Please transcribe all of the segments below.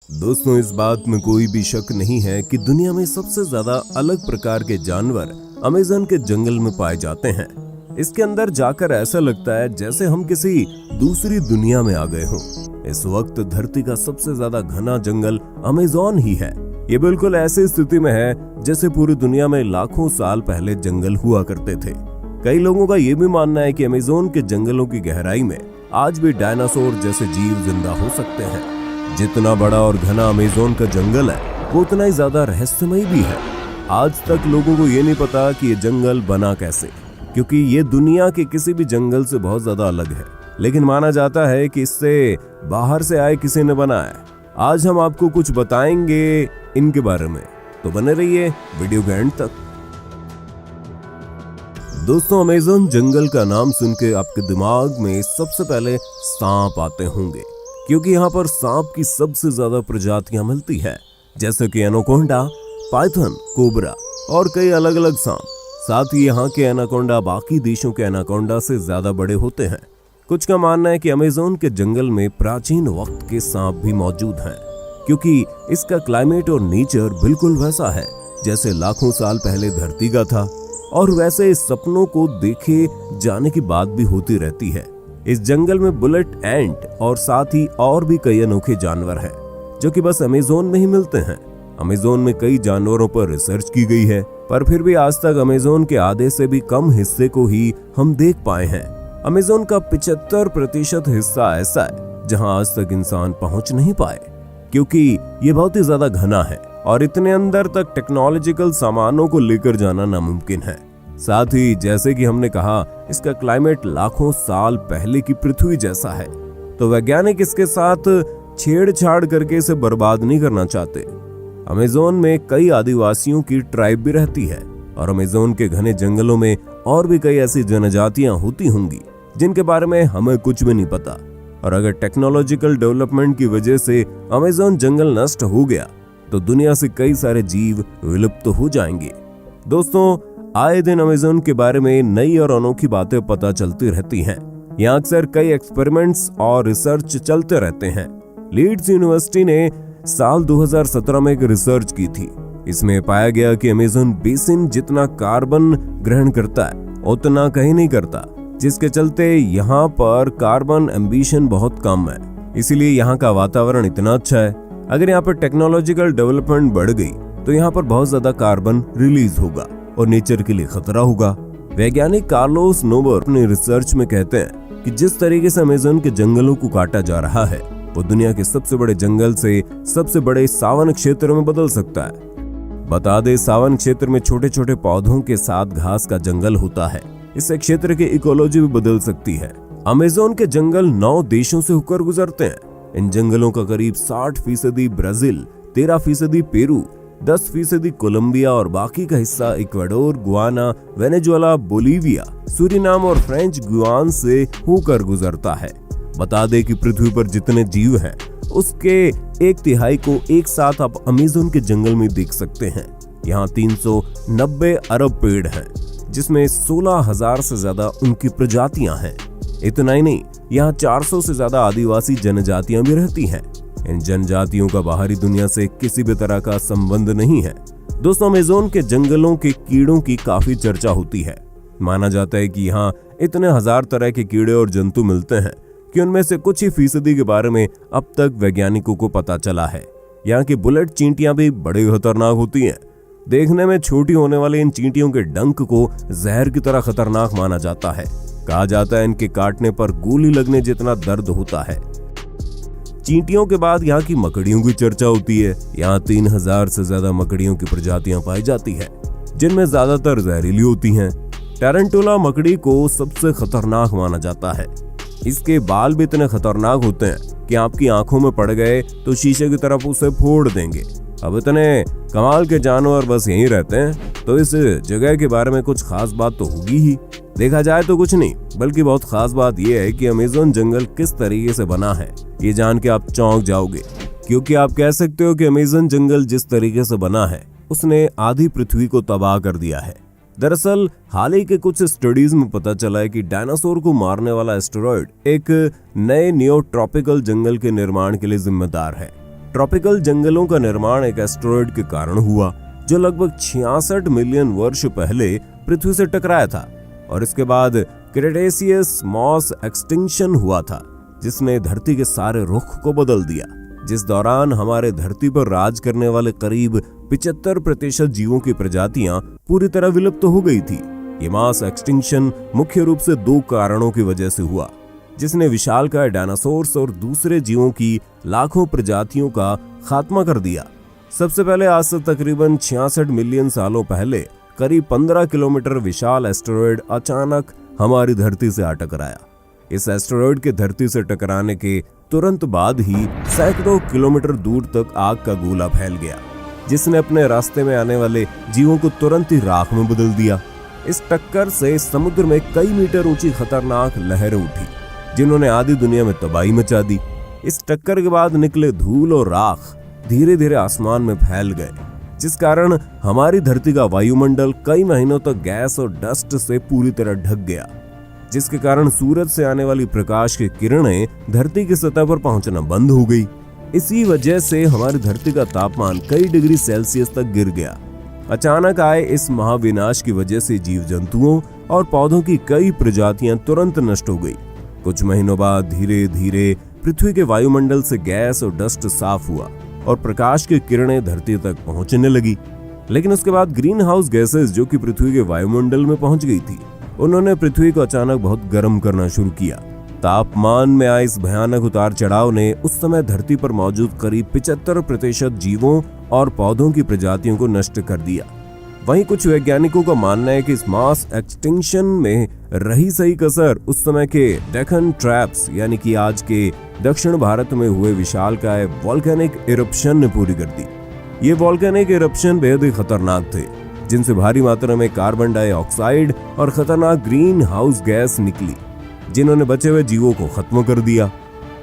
दोस्तों, इस बात में कोई भी शक नहीं है कि दुनिया में सबसे ज्यादा अलग प्रकार के जानवर अमेज़न के जंगल में पाए जाते हैं। इसके अंदर जाकर ऐसा लगता है जैसे हम किसी दूसरी दुनिया में आ गए हों। इस वक्त धरती का सबसे ज्यादा घना जंगल अमेज़न ही है। ये बिल्कुल ऐसी स्थिति में है जैसे पूरी दुनिया में लाखों साल पहले जंगल हुआ करते थे। कई लोगों का ये भी मानना है कि अमेज़न के जंगलों की गहराई में आज भी डायनासोर जैसे जीव जिंदा हो सकते हैं। जितना बड़ा और घना अमेज़न का जंगल है, वो उतना ही ज्यादा रहस्यमय भी है। आज तक लोगों को ये नहीं पता कि ये जंगल बना कैसे, क्योंकि ये दुनिया के किसी भी जंगल से बहुत ज्यादा अलग है। लेकिन माना जाता है कि इससे बाहर से आए किसी ने बनाया। आज हम आपको कुछ बताएंगे इनके बारे में, तो बने रहिए वीडियो के एंड तक। दोस्तों, अमेज़न जंगल का नाम सुन के आपके दिमाग में सबसे पहले सांप आते होंगे, क्योंकि यहाँ पर सांप की सबसे ज्यादा प्रजातियां मिलती है, जैसे कि एनाकोंडा, पाइथन, कोबरा और कई अलग अलग सांप। साथ ही यहाँ के एनाकोंडा बाकी देशों के एनाकोंडा से ज्यादा बड़े होते हैं। कुछ का मानना है कि अमेज़न के जंगल में प्राचीन वक्त के सांप भी मौजूद हैं, क्योंकि इसका क्लाइमेट और नेचर बिल्कुल वैसा है जैसे लाखों साल पहले धरती का था, और वैसे सपनों को देखे जाने की बात भी होती रहती है। इस जंगल में बुलेट एंट और साथ ही और भी कई अनोखे जानवर हैं, जो कि बस अमेज़न में ही मिलते हैं। अमेज़न में कई जानवरों पर रिसर्च की गई है, पर फिर भी आज तक अमेज़न के आधे से भी कम हिस्से को ही हम देख पाए हैं। अमेज़न का 75% हिस्सा ऐसा है जहां आज तक इंसान पहुंच नहीं पाए, क्योंकि ये बहुत ही ज्यादा घना है और इतने अंदर तक टेक्नोलॉजिकल सामानों को लेकर जाना नामुमकिन है। साथ ही जैसे कि हमने कहा, इसका क्लाइमेट लाखों साल पहले की पृथ्वी जैसा है, तो वैज्ञानिक इसके साथ छेड़छाड़ करके इसे बर्बाद नहीं करना चाहते। अमेज़न में कई आदिवासियों की ट्राइब भी रहती है, और अमेज़न के घने जंगलों में और भी कई ऐसी जनजातियां होती होंगी जिनके बारे में हमें कुछ भी नहीं पता। और अगर टेक्नोलॉजिकल डेवलपमेंट की वजह से अमेज़न जंगल नष्ट हो गया तो दुनिया से कई सारे जीव विलुप्त हो जाएंगे। दोस्तों, आए दिन अमेज़न के बारे में नई और अनोखी बातें पता चलती रहती हैं। यहाँ अक्सर कई एक्सपेरिमेंट्स और रिसर्च चलते रहते हैं। लीड्स यूनिवर्सिटी ने साल 2017 में एक रिसर्च की थी। इसमें पाया गया कि अमेज़न बेसिन जितना कार्बन ग्रहण करता है उतना कहीं नहीं करता, जिसके चलते यहाँ पर कार्बन एम्बिशन बहुत कम है। इसीलिए यहाँ का वातावरण इतना अच्छा है। अगर यहाँ पर टेक्नोलॉजिकल डेवलपमेंट बढ़ गई तो यहाँ पर बहुत ज्यादा कार्बन रिलीज होगा और नेचर के लिए खतरा होगा। वैज्ञानिक कार्लोस नोबर अपने रिसर्च में कहते हैं कि जिस तरीके से अमेज़न के जंगलों को काटा जा रहा है, वो दुनिया के सबसे बड़े जंगल से सबसे बड़े सावन क्षेत्र में बदल सकता है। बता दे, सावन क्षेत्र में छोटे छोटे पौधों के साथ घास का जंगल होता है। इससे क्षेत्र की इकोलॉजी भी बदल सकती है। अमेज़न के जंगल 9 देशों से होकर गुजरते हैं। इन जंगलों का करीब 60% ब्राजील, 13% पेरू, 10% कोलंबिया और बाकी का हिस्सा Ecuador, Guana, Venezuela, Bolivia, Suriname और फ्रेंच गुयाना से होकर गुजरता है। बता दे कि पृथ्वी पर जितने जीव हैं, उसके 1/3 को एक साथ आप अमेज़न के जंगल में देख सकते हैं। यहाँ 390 अरब पेड़ हैं, जिसमें 16,000 से ज्यादा उनकी प्रजातियां हैं। इतना ही नहीं, यहाँ 400 से ज्यादा आदिवासी जनजातियां भी रहती हैं। इन जनजातियों का बाहरी दुनिया से किसी भी तरह का संबंध नहीं है। दोस्तों, अमेज़न के जंगलों के कीड़ों की काफी चर्चा होती है। माना जाता है कि यहाँ इतने हजार तरह के कीड़े और जंतु मिलते हैं कि उनमें से कुछ ही फीसदी के बारे में अब तक वैज्ञानिकों को पता चला है। यहाँ की बुलेट चींटियां भी बड़ी खतरनाक होती हैं। देखने में छोटी होने वाली इन चींटियों के डंक को जहर की तरह खतरनाक माना जाता है। कहा जाता है इनके काटने पर गोली लगने जितना दर्द होता है। चींटियों के बाद यहाँ की मकड़ियों की चर्चा होती है। यहाँ 3000 से ज्यादा मकड़ियों की प्रजातियां पाई जाती है, जिनमें ज्यादातर जहरीली होती हैं। टैरेंटुला मकड़ी को सबसे खतरनाक माना जाता है। इसके बाल भी इतने खतरनाक होते हैं कि आपकी आंखों में पड़ गए तो शीशे की तरफ उसे फोड़ देंगे। अब इतने कमाल के जानवर बस यहीं रहते हैं, तो इस जगह के बारे में कुछ खास बात तो होगी ही। देखा जाए तो कुछ नहीं, बल्कि बहुत खास बात यह है कि अमेज़न जंगल किस तरीके से बना है। ये जान के आप चौंक जाओगे, क्योंकि आप कह सकते हो कि अमेज़न जंगल जिस तरीके से बना है, उसने आधी पृथ्वी को तबाह कर दिया है। दरअसल हाल ही के कुछ स्टडीज में पता चला है कि डायनासोर को मारने वाला एस्टेरॉयड एक नए नियो ट्रॉपिकल जंगल के निर्माण के लिए जिम्मेदार है। ट्रॉपिकल जंगलों का निर्माण एक एस्टेरॉयड के कारण हुआ जो लगभग 66 मिलियन वर्ष पहले पृथ्वी से टकराया था। और इसके बाद क्रेटेशियस मास एक्सटिंक्शन हुआ था जिसने धरती के सारे रुख को बदल दिया, जिस दौरान हमारे धरती पर राज करने वाले करीब 75% जीवों की प्रजातियां पूरी तरह विलुप्त हो गई थी। ये मास एक्सटिंक्शन मुख्य रूप से 2 कारणों की वजह से हुआ, जिसने विशालकाय डायनासोर्स और दूसरे जीवों की लाखों प्रजातियों का खात्मा कर दिया। सबसे पहले आज से तकरीबन 66 मिलियन सालों पहले करीब 15 किलोमीटर विशाल एस्टेरॉयड अचानक हमारी धरती से आ टकराया। इस एस्टेरॉयड के धरती से टकराने के तुरंत बाद ही सैकड़ों किलोमीटर दूर तक आग का गोला फैल गया, जिसने अपने रास्ते में आने वाले जीवों को तुरंत ही राख में बदल दिया। इस टक्कर से समुद्र में कई मीटर ऊंची खतरनाक लहरें उठी, जिन्होंने आधी दुनिया में तबाही मचा दी। इस टक्कर के बाद निकले धूल और राख धीरे धीरे आसमान में फैल गए, जिस कारण हमारी धरती का वायुमंडल कई महीनों तक गैस और डस्ट से पूरी तरह ढक गया, जिसके कारण सूरज से आने वाली प्रकाश की किरणें धरती की सतह पर पहुंचना बंद हो गई। इसी वजह से हमारी धरती का तापमान कई डिग्री सेल्सियस तक गिर गया। अचानक आए इस महाविनाश की वजह से जीव जंतुओं और पौधों की कई प्रजातियां तुरंत नष्ट हो गई। कुछ महीनों बाद धीरे धीरे पृथ्वी के वायुमंडल से गैस और डस्ट साफ हुआ और प्रकाश की किरणें धरती तक पहुंचने लगी। लेकिन उसके बाद ग्रीन हाउस गैसेस जो कि पृथ्वी के वायुमंडल में पहुंच गई थी, उन्होंने पृथ्वी को अचानक बहुत गर्म करना शुरू किया। तापमान में आए इस भयानक उतार चढ़ाव ने उस समय धरती पर मौजूद करीब 75% जीवों और पौधों की प्रजातियों को नष्ट कर दिया। वहीं कुछ वैज्ञानिकों का मानना है कि इस मास एक्सटिंक्शन में रही सही कसर उस समय के डेक्कन ट्रैप्स यानी कि आज के दक्षिण भारत में हुए विशालकाय वोल्केनिक इरप्शन ने पूरी कर दी। ये वोल्केनिक इरप्शन बेहद ही खतरनाक थे, जिनसे भारी मात्रा में कार्बन डाइऑक्साइड और खतरनाक ग्रीन हाउस गैस निकली, जिन्होंने बचे हुए जीवों को खत्म कर दिया।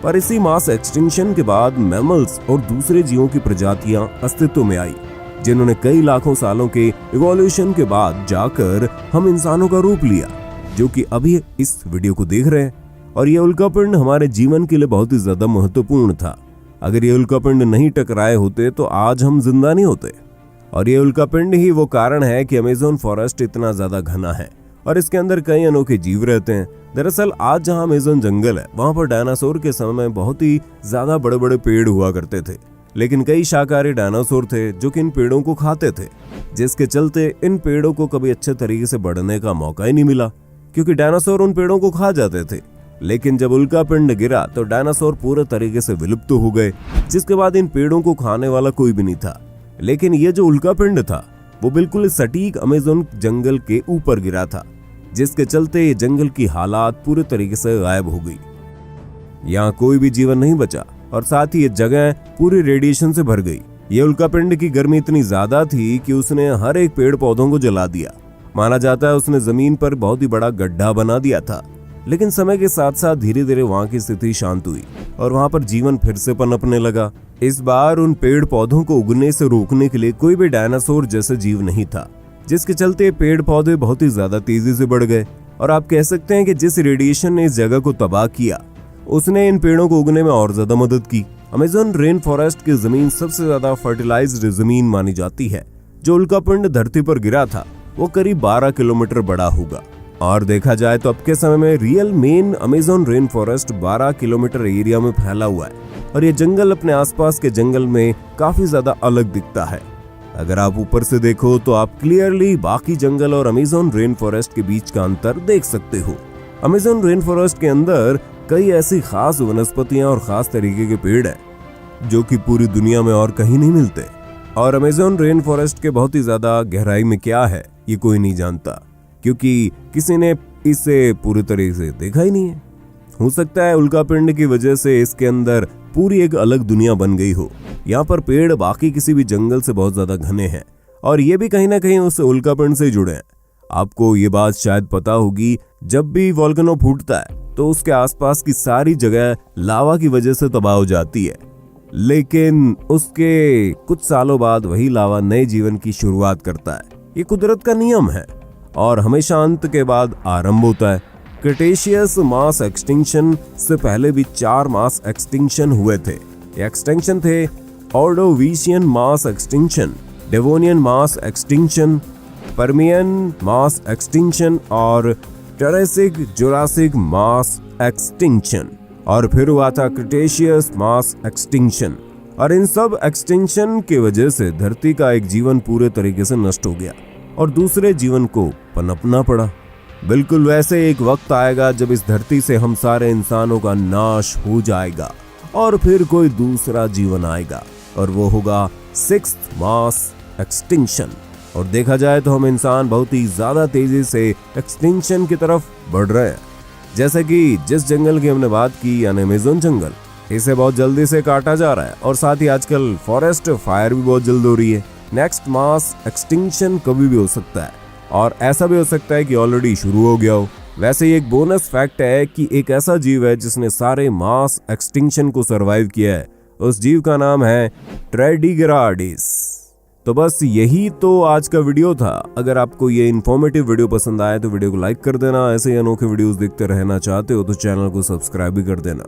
पर इसी मास एक्सटिंक्शन के बाद मैमल्स और दूसरे जीवों की प्रजातियां अस्तित्व में आई, जिन्होंने कई लाखों सालों के इवोल्यूशन के बाद जाकर हम इंसानों का रूप लिया, जो कि अभी इस वीडियो को देख रहे हैं। और ये उल्कापिंड हमारे जीवन के लिए बहुत ही ज्यादा महत्वपूर्ण था। अगर ये उल्कापिंड नहीं टकराए होते तो आज हम जिंदा नहीं होते। और ये उल्कापिंड ही वो कारण है कि अमेज़न फॉरेस्ट इतना ज्यादा घना है और इसके अंदर कई अनोखे जीव रहते हैं। दरअसल आज जहां अमेज़न जंगल है, वहां पर डायनासोर के समय में बहुत ही ज्यादा बड़े बड़े पेड़ हुआ करते थे, लेकिन कई शाकाहारी डायनासोर थे जो कि इन पेड़ों को खाते थे, जिसके चलते इन पेड़ों को कभी अच्छे तरीके से बढ़ने का मौका ही नहीं मिला, क्योंकि डायनासोर उन पेड़ों को खा जाते थे। लेकिन जब उल्कापिंड गिरा तो डायनासोर पूरे तरीके से विलुप्त हो गए, जिसके बाद इन पेड़ों को खाने वाला कोई भी नहीं था। लेकिन ये जो उल्कापिंड था वो बिल्कुल सटीक अमेज़न जंगल के ऊपर गिरा था, जिसके चलते ये जंगल की हालात पूरे तरीके से गायब हो गई। यहाँ कोई भी जीवन नहीं बचा और साथ ही ये जगह पूरी रेडिएशन से भर गई। ये उल्कापिंड की गर्मी इतनी ज्यादा थी कि उसने हर एक पेड़ पौधों को जला दिया। माना जाता है उसने जमीन पर बहुत ही बड़ा गड्ढा बना दिया था। लेकिन समय के साथ साथ धीरे धीरे वहां की स्थिति शांत हुई और वहां पर जीवन फिर से पनपने लगा। इस बार उन पेड़ पौधों को उगने से रोकने के लिए कोई भी डायनासोर जैसा जीव नहीं था, जिसके चलते पेड़ पौधे बहुत ही ज्यादा तेजी से बढ़ गए। और आप कह सकते हैं कि जिस रेडिएशन ने इस जगह को तबाह किया, उसने इन पेड़ों को उगने में और ज्यादा मदद की। अमेज़न रेन फॉरेस्ट की जमीन सबसे ज्यादा फर्टिलाइज्ड जमीन मानी जाती है। जो उल्कापिंड धरती पर गिरा था वो करीब 12 किलोमीटर बड़ा होगा। और देखा जाए तो अब के समय में real main Amazon rain forest 12 kilometre area में फैला हुआ है और ये जंगल अपने आसपास के जंगल में काफी ज्यादा अलग दिखता है। अगर आप ऊपर से देखो तो आप क्लियरली बाकी जंगल और अमेज़न रेन फॉरेस्ट के बीच का अंतर देख सकते हो। अमेज़न रेन फॉरेस्ट के अंदर कई ऐसी खास वनस्पतियां और खास तरीके के पेड़ हैं जो कि पूरी दुनिया में और कहीं नहीं मिलते। और अमेज़न रेन फॉरेस्ट के बहुत ही ज्यादा गहराई में क्या है ये कोई नहीं जानता, क्योंकि किसी ने इसे पूरी तरीके से देखा ही नहीं है। हो सकता है उल्कापिंड की वजह से इसके अंदर पूरी एक अलग दुनिया बन गई हो। यहाँ पर पेड़ बाकी किसी भी जंगल से बहुत ज्यादा घने हैं और ये भी कहीं ना कहीं उस उल्कापिंड से जुड़े हैं। आपको ये बात शायद पता होगी, जब भी वोल्केनो फूटता है तो उसके आसपास की सारी जगह लावा की वजह से तबाह हो जाती है, लेकिन उसके कुछ सालों बाद वही लावा नए जीवन की शुरुआत करता है। ये कुदरत का नियम है और हमेशा अंत के बाद आरंभ होता है। क्रेटेशियस मास एक्सटिंक्शन से पहले भी 4 मास एक्सटिंक्शन हुए थे। ये एक्सटिंक्शन थे Ordovician mass extinction, Devonian mass extinction, Permian mass extinction और टेरेसिक जुरासिक मास एक्सटिंक्शन, और फिर हुआ था क्रिटेशियस मास एक्सटिंक्शन। और इन सब एक्सटिंक्शन की वजह से धरती का एक जीवन पूरे तरीके से नष्ट हो गया और दूसरे जीवन को पनपना पड़ा। बिल्कुल वैसे एक वक्त आएगा जब इस धरती से हम सारे इंसानों का नाश हो जाएगा और फिर कोई दूसरा जीवन आएगा और वो होगा सिक्स्थ मास एक्सटिंक्शन। और देखा जाए तो हम इंसान बहुत ही ज्यादा तेजी से एक्सटिंक्शन की तरफ बढ़ रहे हैं। जैसे कि जिस जंगल की हमने बात की यानी अमेज़न जंगल, इसे बहुत जल्दी से काटा जा रहा है और साथ ही आजकल फॉरेस्ट फायर भी बहुत जल्द हो रही है। नेक्स्ट मास एक्सटिंक्शन कभी भी हो सकता है और ऐसा भी हो सकता है कि ऑलरेडी शुरू हो गया हो। वैसे ही एक बोनस फैक्ट है कि एक ऐसा जीव है जिसने सारे मास एक्सटिंक्शन को सरवाइव किया है। उस जीव का नाम है ट्रेडिग्राडिस। तो बस यही तो आज का वीडियो था। अगर आपको ये इन्फॉर्मेटिव वीडियो पसंद आया तो वीडियो को लाइक कर देना। ऐसे ही अनोखे वीडियोस देखते रहना चाहते हो तो चैनल को सब्सक्राइब भी कर देना।